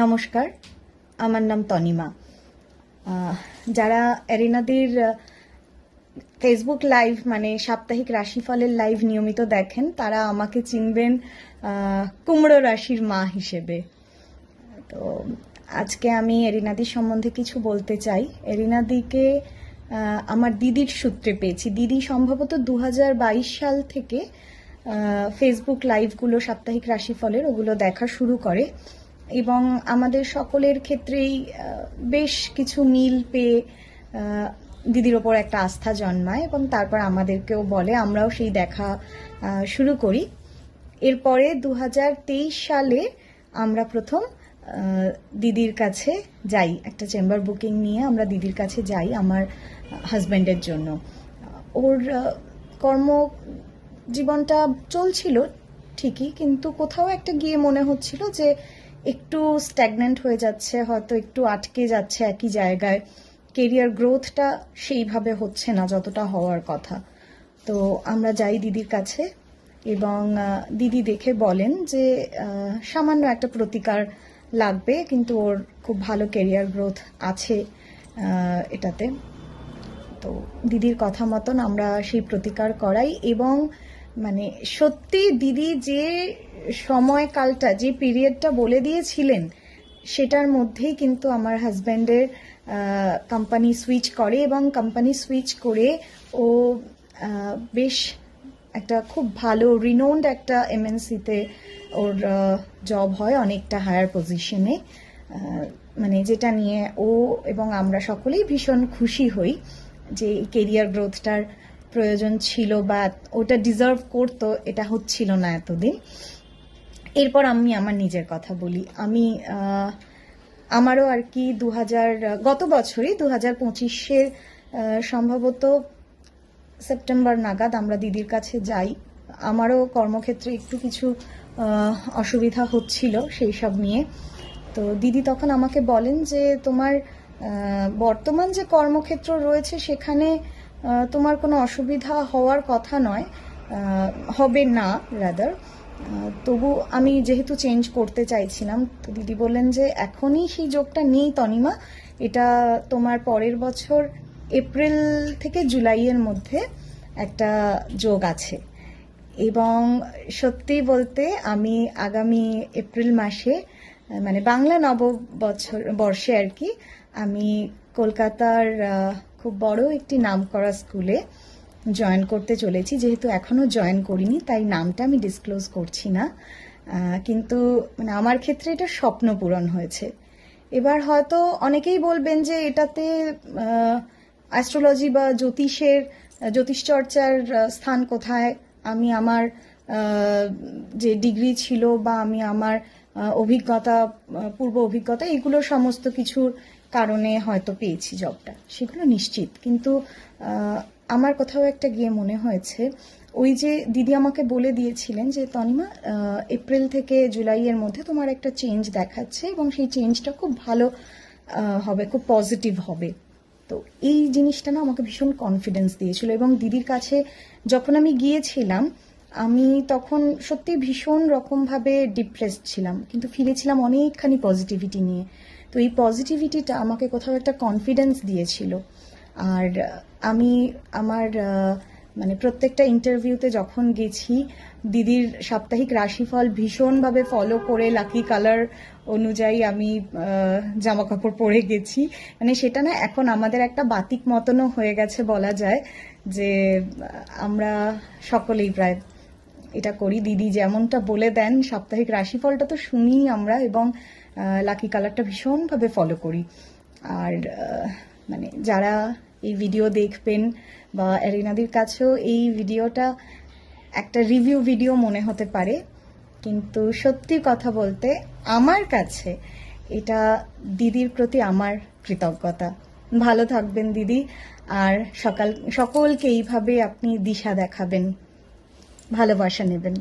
নমস্কার, আমার নাম তনিমা। যারা এরিনাদির ফেসবুক লাইভ মানে সাপ্তাহিক রাশিফলের লাইভ নিয়মিত দেখেন তারা আমাকে চিনবেন কুমড়ো রাশির মা হিসেবে। তো আজকে আমি এরিনাদির সম্বন্ধে কিছু বলতে চাই। এরিনাদিকে আমার দিদির সূত্রে পেয়েছি। দিদি সম্ভবত 2022 সাল থেকে ফেসবুক লাইভগুলো সাপ্তাহিক রাশিফলের ওগুলো দেখা শুরু করে এবং আমাদের সকলের ক্ষেত্রেই বেশ কিছু মিল পেয়ে দিদির ওপর একটা আস্থা জন্মায় এবং তারপর আমাদেরকেও বলে, আমরাও সেই দেখা শুরু করি। এরপরে 2023 সালে আমরা প্রথম দিদির কাছে যাই, একটা চেম্বার বুকিং নিয়ে আমরা দিদির কাছে যাই আমার হাজব্যান্ডের জন্য। ওর কর্ম জীবনটা চলছিল ঠিকই, কিন্তু কোথাও একটা গিয়ে মনে হচ্ছিল যে একটু স্ট্যাগনেন্ট হয়ে যাচ্ছে, হয়তো একটু আটকে যাচ্ছে একই জায়গায়, কেরিয়ার গ্রোথটা সেইভাবে হচ্ছে না যতটা হওয়ার কথা। তো আমরা যাই দিদির কাছে এবং দিদি দেখে বলেন যে সামান্য একটা প্রতিকার লাগবে, কিন্তু ওর খুব ভালো কেরিয়ার গ্রোথ আছে এটাতে। তো দিদির কথা মতন আমরা সেই প্রতিকার করাই এবং মানে সত্যি দিদি যে সময়কালটা, যে পিরিয়ডটা বলে দিয়েছিলেন সেটার মধ্যেই কিন্তু আমার হাজব্যান্ডের কোম্পানি সুইচ করে এবং কোম্পানি সুইচ করে ও বেশ একটা খুব ভালো রিনোন্ড একটা এমএনসিতে ওর জব হয়, অনেকটা হায়ার পজিশনে, মানে যেটা নিয়ে ও এবং আমরা সকলেই ভীষণ খুশি হই যে এই কেরিয়ার গ্রোথটার প্রয়োজন ছিল বা ওটা ডিজার্ভ করতো, এটা হচ্ছিল না এতদিন। এরপর আমি আমার নিজের কথা বলি। আমি আমারও আর কি গত বছরই 2025-এর সম্ভবত সেপ্টেম্বর নাগাদ আমরা দিদির কাছে যাই। আমারও কর্মক্ষেত্রে একটু কিছু অসুবিধা হচ্ছিল সেই সব নিয়ে। তো দিদি তখন আমাকে বলেন যে তোমার বর্তমান যে কর্মক্ষেত্র রয়েছে সেখানে তোমার কোনো অসুবিধা হওয়ার কথা নয়, হবে না রাদার। তবু আমি যেহেতু চেঞ্জ করতে চাইছিলাম, তো দিদি বললেন যে এখনই সেই যোগটা নেই তনিমা, এটা তোমার পরের বছর এপ্রিল থেকে জুলাইয়ের মধ্যে একটা যোগ আছে। এবং সত্যি বলতে আমি আগামী এপ্রিল মাসে মানে বাংলা বর্ষে আর কি, আমি কলকাতার খুব বড় একটি নামকরা স্কুলে জয়েন করতে চলেছি। যেহেতু এখনো জয়েন করিনি তাই নামটা আমি ডিসক্লোজ করছি না, কিন্তু মানে আমার ক্ষেত্রে এটা স্বপ্ন পূরণ হয়েছে। এবার হয়তো অনেকেই বলবেন যে এটাতে অ্যাস্ট্রোলজি বা জ্যোতিষ চর্চার স্থান কোথায়। আমি আমার যে ডিগ্রি ছিল বা আমি আমার অভিজ্ঞতা, পূর্ব অভিজ্ঞতা, এগুলো সমস্ত কিছুর কারণে হয়তো পেয়েছি জবটা, সেগুলো নিশ্চিত। কিন্তু আমার কোথাও একটা গিয়ে মনে হয়েছে, ওই যে দিদি আমাকে বলে দিয়েছিলেন যে তনিমা এপ্রিল থেকে জুলাইয়ের মধ্যে তোমার একটা চেঞ্জ দেখাচ্ছে এবং সেই চেঞ্জটা খুব ভালো হবে, খুব পজিটিভ হবে। তো এই জিনিসটা না আমাকে ভীষণ কনফিডেন্স দিয়েছিল এবং দিদির কাছে যখন আমি গিয়েছিলাম আমি তখন সত্যি ভীষণ রকমভাবে ডিপ্রেসড ছিলাম, কিন্তু ফিরেছিলাম অনেকখানি পজিটিভিটি নিয়ে। তো এই পজিটিভিটিটা আমাকে কোথাও একটা কনফিডেন্স দিয়েছিল। আর আমি আমার মানে প্রত্যেকটা ইন্টারভিউতে যখন গেছি দিদির সাপ্তাহিক রাশিফল ভীষণভাবে ফলো করে লাকি কালার অনুযায়ী আমি জামা কাপড় পরে গেছি। মানে সেটা না এখন আমাদের একটা বাতিক মতনও হয়ে গেছে বলা যায়, যে আমরা সকলেই প্রায় এটা করি। দিদি যেমনটা বলে দেন সাপ্তাহিক রাশিফলটা তো শুনি আমরা এবং লাকি কালারটা ভীষণভাবে ফলো করি। আর মানে যারা এই ভিডিও দেখবেন বা এরিনাদির কাছেও এই ভিডিওটা একটা রিভিউ ভিডিও মনে হতে পারে, কিন্তু সত্যি কথা বলতে আমার কাছে এটা দিদির প্রতি আমার কৃতজ্ঞতা। ভালো থাকবেন দিদি, আর সকলকে এইভাবে আপনি দিশা দেখাবেন, ভালোবাসা নেবেন।